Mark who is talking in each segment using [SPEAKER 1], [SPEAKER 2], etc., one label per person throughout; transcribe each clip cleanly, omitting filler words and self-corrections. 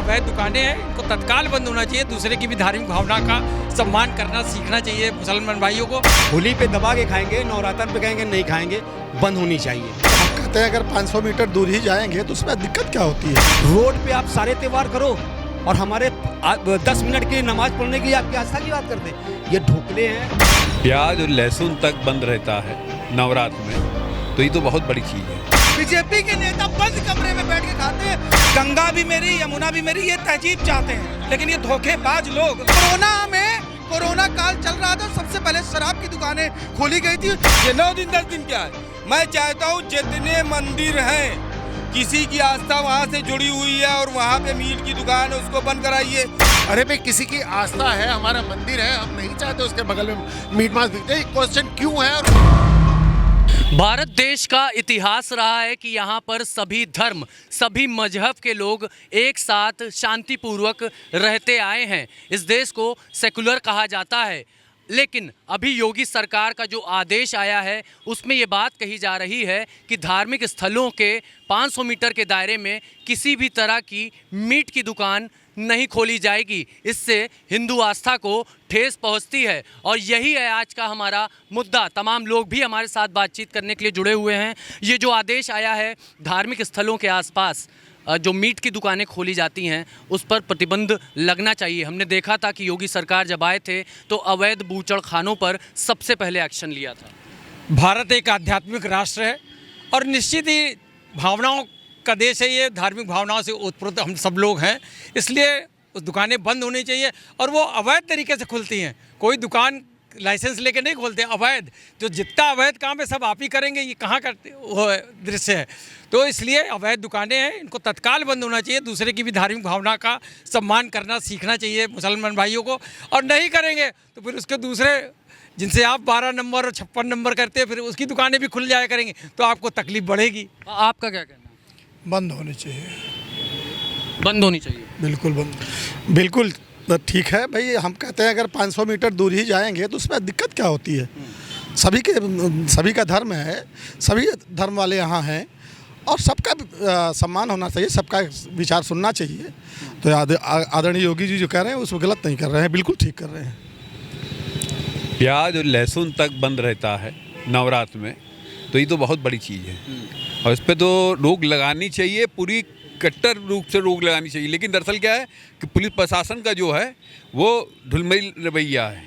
[SPEAKER 1] अवैध दुकानें हैं, इनको तत्काल बंद होना चाहिए। दूसरे की भी धार्मिक भावना का सम्मान करना सीखना चाहिए मुसलमान भाइयों को।
[SPEAKER 2] होली पे दबा के खाएंगे, नवरात्र पे कहेंगे नहीं खाएंगे, बंद होनी चाहिए।
[SPEAKER 3] हम कहते हैं अगर 500 मीटर दूर ही जाएंगे तो उसमें दिक्कत क्या होती है।
[SPEAKER 2] रोड पे आप सारे त्योहार करो और हमारे 10 मिनट की नमाज पढ़ने के लिए आपकी आस्था की बात करते हैं। ये ढोकले हैं।
[SPEAKER 4] प्याज और लहसुन तक बंद रहता है नवरात्र में, तो ये तो बहुत बड़ी चीज़ है।
[SPEAKER 5] बीजेपी के नेता बंद कमरे में बैठ के खाते हैं। गंगा भी मेरी, यमुना भी मेरी, ये तहजीब चाहते हैं, लेकिन ये धोखेबाज लोग। कोरोना काल चल रहा था, सबसे पहले शराब की दुकानें खोली गई थी।
[SPEAKER 6] ये 9 दिन 10 दिन क्या है। मैं चाहता हूँ जितने मंदिर हैं, किसी की आस्था वहाँ से जुड़ी हुई है और वहाँ पे मीट की दुकान है, उसको बंद कराइए।
[SPEAKER 3] अरे भाई किसी की आस्था है, हमारा मंदिर है, हम नहीं चाहते उसके बगल में मीट मांस बिकते। क्वेश्चन क्यों है? और
[SPEAKER 7] भारत देश का इतिहास रहा है कि यहाँ पर सभी धर्म, सभी मजहब के लोग एक साथ शांतिपूर्वक रहते आए हैं। इस देश को सेकुलर कहा जाता है, लेकिन अभी योगी सरकार का जो आदेश आया है उसमें ये बात कही जा रही है कि धार्मिक स्थलों के 500 मीटर के दायरे में किसी भी तरह की मीट की दुकान नहीं खोली जाएगी। इससे हिंदू आस्था को ठेस पहुंचती है और यही है आज का हमारा मुद्दा। तमाम लोग भी हमारे साथ बातचीत करने के लिए जुड़े हुए हैं। ये जो आदेश आया है धार्मिक स्थलों के आसपास जो मीट की दुकानें खोली जाती हैं उस पर प्रतिबंध लगना चाहिए। हमने देखा था कि योगी सरकार जब आए थे तो अवैध बूचड़खानों पर सबसे पहले एक्शन लिया था।
[SPEAKER 1] भारत एक आध्यात्मिक राष्ट्र है और निश्चित ही भावनाओं का देश है। ये धार्मिक भावनाओं से ओतप्रोत हम सब लोग हैं, इसलिए उस दुकानें बंद होनी चाहिए और वो अवैध तरीके से खुलती हैं। कोई दुकान लाइसेंस लेके नहीं खोलते, अवैध। जो जितना अवैध काम है सब आप ही करेंगे, ये कहाँ करते वो दृश्य है। तो इसलिए अवैध दुकानें हैं, इनको तत्काल बंद होना चाहिए। दूसरे की भी धार्मिक भावना का सम्मान करना सीखना चाहिए मुसलमान भाइयों को। और नहीं करेंगे तो फिर उसके दूसरे जिनसे आप 12 नंबर और 56 नंबर करते हैं, फिर उसकी दुकानें भी खुल जाया करेंगी तो आपको तकलीफ बढ़ेगी।
[SPEAKER 7] आपका क्या कहना है?
[SPEAKER 3] बंद होनी चाहिए,
[SPEAKER 7] बंद होनी चाहिए।
[SPEAKER 3] बिल्कुल बंद, बिल्कुल ठीक है भाई। हम कहते हैं अगर 500 मीटर दूर ही जाएंगे तो उसमें दिक्कत क्या होती है। सभी का धर्म है, सभी धर्म वाले यहाँ हैं और सबका सम्मान होना चाहिए, सबका विचार सुनना चाहिए। तो आदरणीय योगी जी जो कह रहे हैं उसको गलत नहीं कर रहे हैं, बिल्कुल ठीक कर रहे हैं।
[SPEAKER 4] प्याज और लहसुन तक बंद रहता है नवरात्र में, तो ये तो बहुत बड़ी चीज़ है और इस पर तो रोक लगानी चाहिए, पूरी कट्टर रूप से रोक लगानी चाहिए। लेकिन दरअसल क्या है कि पुलिस प्रशासन का जो है वो ढुलमुल रवैया है,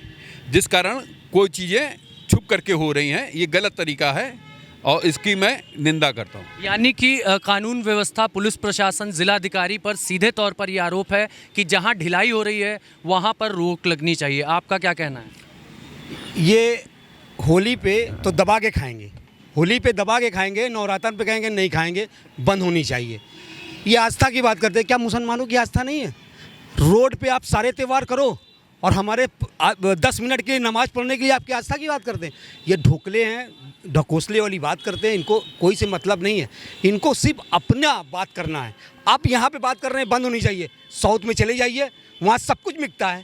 [SPEAKER 4] जिस कारण कोई चीज़ें छुप करके हो रही हैं। ये गलत तरीका है और इसकी मैं निंदा करता हूँ।
[SPEAKER 7] यानी कि कानून व्यवस्था, पुलिस प्रशासन, जिलाधिकारी पर सीधे तौर पर ये आरोप है कि जहाँ ढिलाई हो रही है वहाँ पर रोक लगनी चाहिए। आपका क्या कहना है?
[SPEAKER 2] ये होली पे तो दबा के खाएंगे, होली पे दबा के खाएंगे, नवरात्र पे कहेंगे नहीं खाएंगे, बंद होनी चाहिए। ये आस्था की बात करते हैं, क्या मुसलमानों की आस्था नहीं है? रोड पे आप सारे त्योहार करो और हमारे 10 मिनट की नमाज पढ़ने के लिए आपकी आस्था की बात करते हैं। ये ढोकले हैं, ढकोसले वाली बात करते हैं। इनको कोई से मतलब नहीं है, इनको सिर्फ अपना बात करना है। आप यहाँ पे बात कर रहे हैं बंद होनी चाहिए, साउथ में चले जाइए, वहाँ सब कुछ बिकता है,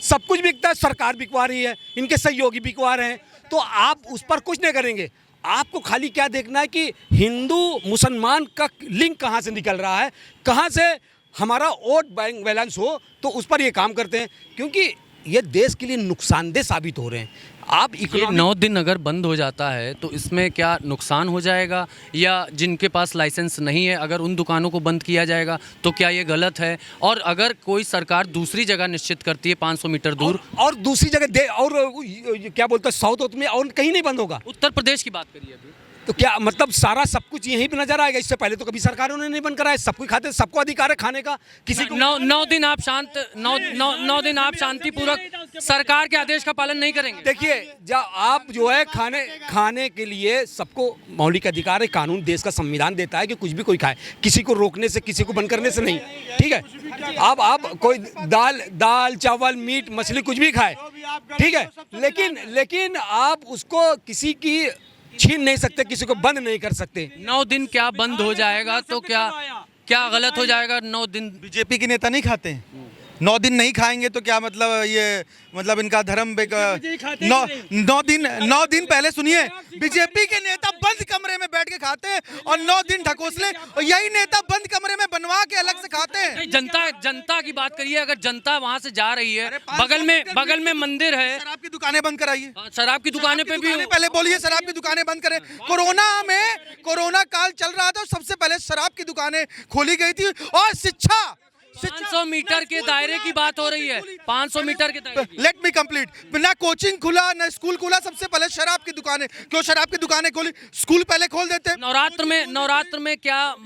[SPEAKER 2] सब कुछ बिकता है। सरकार बिकवा रही है, इनके सहयोगी बिकवा रहे हैं, तो आप उस पर कुछ नहीं करेंगे। आपको खाली क्या देखना है कि हिंदू मुसलमान का लिंक कहाँ से निकल रहा है, कहाँ से हमारा वोट बैंक बैलेंस हो, तो उस पर ये काम करते हैं, क्योंकि ये देश के लिए नुकसानदेह साबित हो रहे हैं। आप
[SPEAKER 7] ये 9 दिन अगर बंद हो जाता है तो इसमें क्या नुकसान हो जाएगा, या जिनके पास लाइसेंस नहीं है अगर उन दुकानों को बंद किया जाएगा तो क्या ये गलत है? और अगर कोई सरकार दूसरी जगह निश्चित करती है 500 मीटर दूर
[SPEAKER 2] और दूसरी जगह दे, और क्या बोलते हैं साउथ में और कहीं नहीं बंद होगा।
[SPEAKER 7] उत्तर प्रदेश की बात करिए अभी,
[SPEAKER 2] तो क्या मतलब सारा सब कुछ यहीं पे नजर आएगा? इससे पहले तो कभी सरकारों ने नहीं बंद कराया, सब कुछ खाते, सबको अधिकार है खाने का। किसी को
[SPEAKER 7] 9 दिन आप नौ दिन आप शांतिपूर्वक सरकार के आदेश का पालन नहीं करेंगे।
[SPEAKER 2] देखिए, जब आप जो है खाने के लिए सबको मौलिक अधिकार है, कानून देश का संविधान देता है कि कुछ भी कोई खाए, किसी को रोकने से, किसी को बंद करने से नहीं, ठीक है। अब आप कोई दाल चावल मीट मछली कुछ भी खाए, ठीक है, लेकिन आप उसको किसी की छीन नहीं सकते, किसी को बंद नहीं कर सकते।
[SPEAKER 7] 9 दिन क्या बंद हो जाएगा तो क्या गलत हो जाएगा? 9 दिन
[SPEAKER 5] बीजेपी के नेता नहीं खाते हैं, 9 दिन नहीं खाएंगे तो क्या मतलब ये मतलब इनका धर्म 9 दिन पहले सुनिए बीजेपी के नेता बंद कमरे में बैठ के खाते हैं और 9 दिन ढकोसले और यही नेता बंद कमरे में बनवा के अलग से खाते हैं।
[SPEAKER 7] नहीं, जनता की बात करिए, अगर जनता वहाँ से जा रही है, बगल में मंदिर है,
[SPEAKER 5] शराब की दुकानें बंद कराइए,
[SPEAKER 7] शराब की दुकानें पे भी
[SPEAKER 5] पहले बोलिए शराब की दुकानें बंद करें। कोरोना काल चल रहा था, सबसे पहले शराब की दुकानें खोली गई थी और शिक्षा
[SPEAKER 7] 500 मीटर के दायरे की बात हो रही है, 500 मीटर के दायरे की।
[SPEAKER 5] Let me complete. ना कोचिंग खुला ना स्कूल खुला, सबसे पहले शराब की दुकानें। क्यों शराब की दुकानें खोली? स्कूल पहले खोल देते।
[SPEAKER 7] नवरात्र में क्या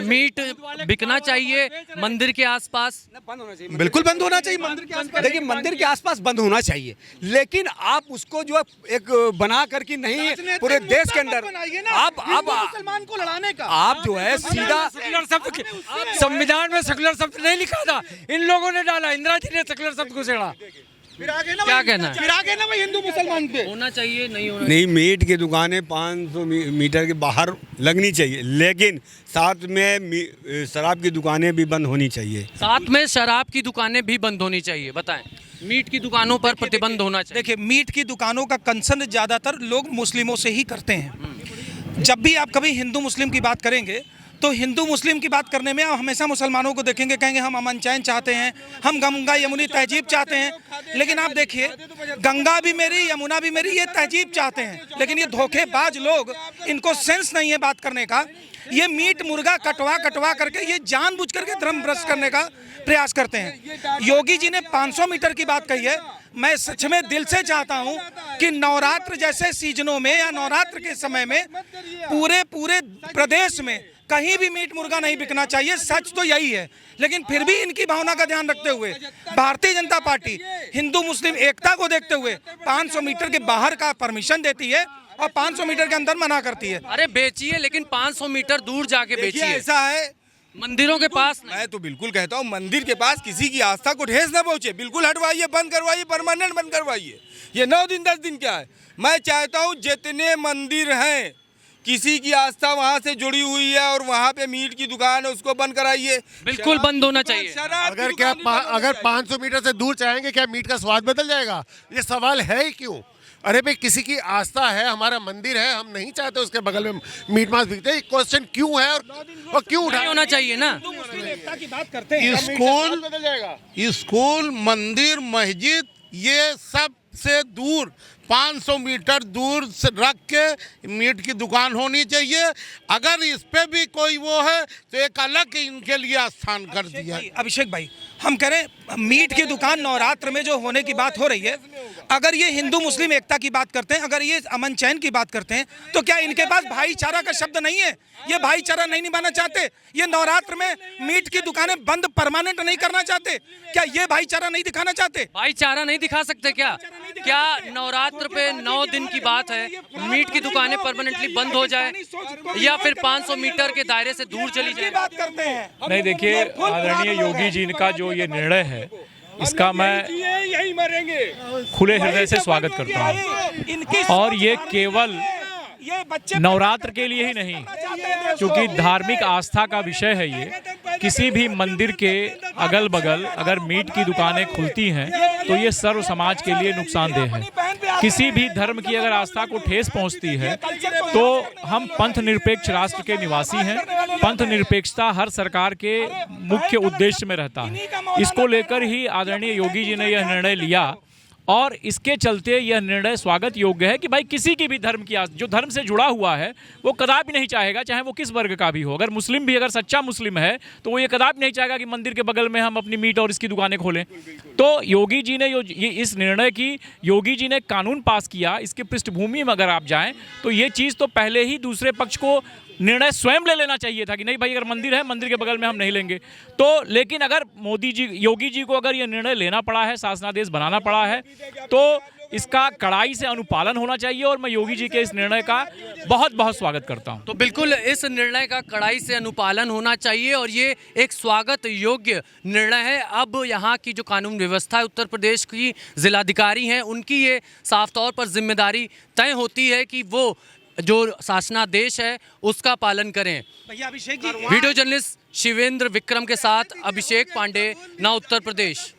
[SPEAKER 7] मीट बिकना चाहिए मंदिर के आसपास?
[SPEAKER 5] बिल्कुल बंद होना चाहिए मंदिर के आसपास।
[SPEAKER 2] देखिए मंदिर के आसपास बंद होना चाहिए, लेकिन आप उसको जो एक बना करके नहीं पूरे देश के अंदर आप
[SPEAKER 5] मुसलमान को लड़ाने का
[SPEAKER 2] आप जो है सीधा
[SPEAKER 1] सेकुलर शब्द संविधान में सेकुलर शब्द नहीं लिखा था, इन लोगों ने डाला, इंदिरा जी ने सेकुलर शब्द घुसेड़ा।
[SPEAKER 7] क्या कहना है?
[SPEAKER 5] फिर आगे ना भाई हिंदू मुसलमान पे
[SPEAKER 7] होना चाहिए नहीं होना
[SPEAKER 8] नहीं, मीट की दुकानें 500 मीटर के बाहर लगनी चाहिए, लेकिन साथ में शराब की दुकानें भी बंद होनी चाहिए।
[SPEAKER 7] साथ में शराब की दुकानें भी बंद होनी चाहिए। बताएं, मीट की दुकानों पर प्रतिबंध होना चाहिए।
[SPEAKER 5] देखिए मीट की दुकानों का कंसर्न ज़्यादातर लोग मुस्लिमों से ही करते हैं। जब भी आप कभी हिंदू मुस्लिम की बात करेंगे तो हिंदू मुस्लिम की बात करने में आप हमेशा मुसलमानों को देखेंगे, कहेंगे हम अमन चैन चाहते हैं, हम गंगा यमुनी तहजीब चाहते हैं। लेकिन आप देखिए गंगा भी मेरी यमुना भी मेरी, ये तहजीब चाहते हैं, लेकिन ये धोखेबाज लोग, इनको सेंस नहीं है बात करने का। ये मीट मुर्गा कटवा करके ये जानबूझ करके धर्म भ्रष्ट करने का प्रयास करते हैं। योगी जी ने 500 मीटर की बात कही है। मैं सच में दिल से चाहता हूं कि नवरात्र जैसे सीजनों में या नवरात्र के समय में पूरे प्रदेश में कहीं भी मीट मुर्गा नहीं बिकना चाहिए। सच तो यही है, लेकिन फिर भी इनकी भावना का ध्यान रखते हुए भारतीय जनता पार्टी हिंदू मुस्लिम एकता को देखते हुए 500 मीटर के बाहर का परमिशन देती है और 500 मीटर के अंदर मना करती है।
[SPEAKER 7] अरे बेचिए, लेकिन 500 मीटर दूर जाके बेचिए।
[SPEAKER 6] ऐसा है
[SPEAKER 7] मंदिरों के पास नहीं।
[SPEAKER 6] मैं तो बिल्कुल कहता हूँ मंदिर के पास किसी की आस्था को ठेस न पहुंचे, बिल्कुल हटवाइए, बंद करवाइए, परमानेंट बंद करवाइए। ये 9 दिन 10 दिन क्या है? मैं चाहता हूँ जितने मंदिर हैं किसी की आस्था वहाँ से जुड़ी हुई है और वहाँ पे मीट की दुकान है उसको बंद कराइए,
[SPEAKER 7] बिल्कुल बंद होना चाहिए।
[SPEAKER 9] अगर 500 मीटर से दूर जाएंगे क्या मीट का स्वाद बदल जाएगा? ये सवाल है ही क्यों? अरे भाई किसी की आस्था है, हमारा मंदिर है, हम नहीं चाहते उसके बगल में मीट मांस बिकते। क्वेश्चन क्यों है और क्यों
[SPEAKER 7] नहीं होना चाहिए ना?
[SPEAKER 5] की बात करते हैं
[SPEAKER 10] स्कूल मंदिर मस्जिद ये सब से दूर 500 मीटर दूर से रख के मीट की दुकान होनी चाहिए। अगर इस पे भी कोई वो है तो एक अलग इनके लिए स्थान कर दिया।
[SPEAKER 5] अभिषेक भाई हम कह रहे हैं मीट की दुकान नवरात्र में जो होने की बात हो रही है, अगर ये हिंदू मुस्लिम एकता की बात करते हैं, अगर ये अमन चैन की बात करते हैं, तो क्या इनके पास भाईचारा का शब्द नहीं है? ये भाईचारा नहीं निभाना चाहते? ये नवरात्र में मीट की दुकानें बंद परमानेंट नहीं करना चाहते? क्या ये भाईचारा नहीं दिखाना चाहते?
[SPEAKER 7] भाईचारा नहीं दिखा सकते क्या? क्या नवरात्र पे 9 दिन की बात है, मीट की दुकानें परमानेंटली बंद हो जाए या फिर 500 मीटर के दायरे से दूर चली जाए?
[SPEAKER 5] बात करते हैं
[SPEAKER 11] नहीं, देखिए आदरणीय योगी जी का जो ये निर्णय है इसका मैं
[SPEAKER 6] यही मरेंगे।
[SPEAKER 11] खुले हृदय से स्वागत करता हूँ। और ये केवल नवरात्र के लिए ही नहीं, क्योंकि धार्मिक आस्था का विषय है ये। किसी भी मंदिर के अगल बगल अगर मीट की दुकानें खुलती हैं तो ये सर्व समाज के लिए नुकसानदेह है। किसी भी धर्म की अगर आस्था को ठेस पहुंचती है तो हम पंथ निरपेक्ष राष्ट्र के निवासी हैं। पंथ निरपेक्षता हर सरकार के मुख्य उद्देश्य में रहता है। इसको लेकर ही आदरणीय योगी जी ने यह निर्णय लिया और इसके चलते यह निर्णय स्वागत योग्य है कि भाई किसी की भी धर्म की जो धर्म से जुड़ा हुआ है वो कदापि नहीं चाहेगा, चाहे वो किस वर्ग का भी हो। अगर मुस्लिम भी अगर सच्चा मुस्लिम है तो वो ये कदापि नहीं चाहेगा कि मंदिर के बगल में हम अपनी मीट और इसकी दुकानें खोलें। तो योगी जी ने ये इस निर्णय की योगी जी ने कानून पास किया, इसकी पृष्ठभूमि में अगर आप जाएं तो ये चीज़ तो पहले ही दूसरे पक्ष को निर्णय स्वयं ले लेना चाहिए था कि नहीं भाई अगर मंदिर है मंदिर के बगल में हम नहीं लेंगे। तो लेकिन अगर योगी जी को अगर ये निर्णय लेना पड़ा है, शासनादेश बनाना पड़ा है, तो इसका कड़ाई से अनुपालन होना चाहिए और मैं योगी जी के इस निर्णय का बहुत बहुत स्वागत करता हूं।
[SPEAKER 7] तो बिल्कुल इस निर्णय का कड़ाई से अनुपालन होना चाहिए और ये एक स्वागत योग्य निर्णय है। अब यहाँ की जो कानून व्यवस्था है, उत्तर प्रदेश की जिलाधिकारी हैं, उनकी ये साफ तौर पर जिम्मेदारी तय होती है कि वो जो शासनादेश है उसका पालन करें।
[SPEAKER 5] भैया अभिषेक जी,
[SPEAKER 7] वीडियो जर्नलिस्ट शिवेंद्र विक्रम के साथ अभिषेक पांडे, ना उत्तर प्रदेश।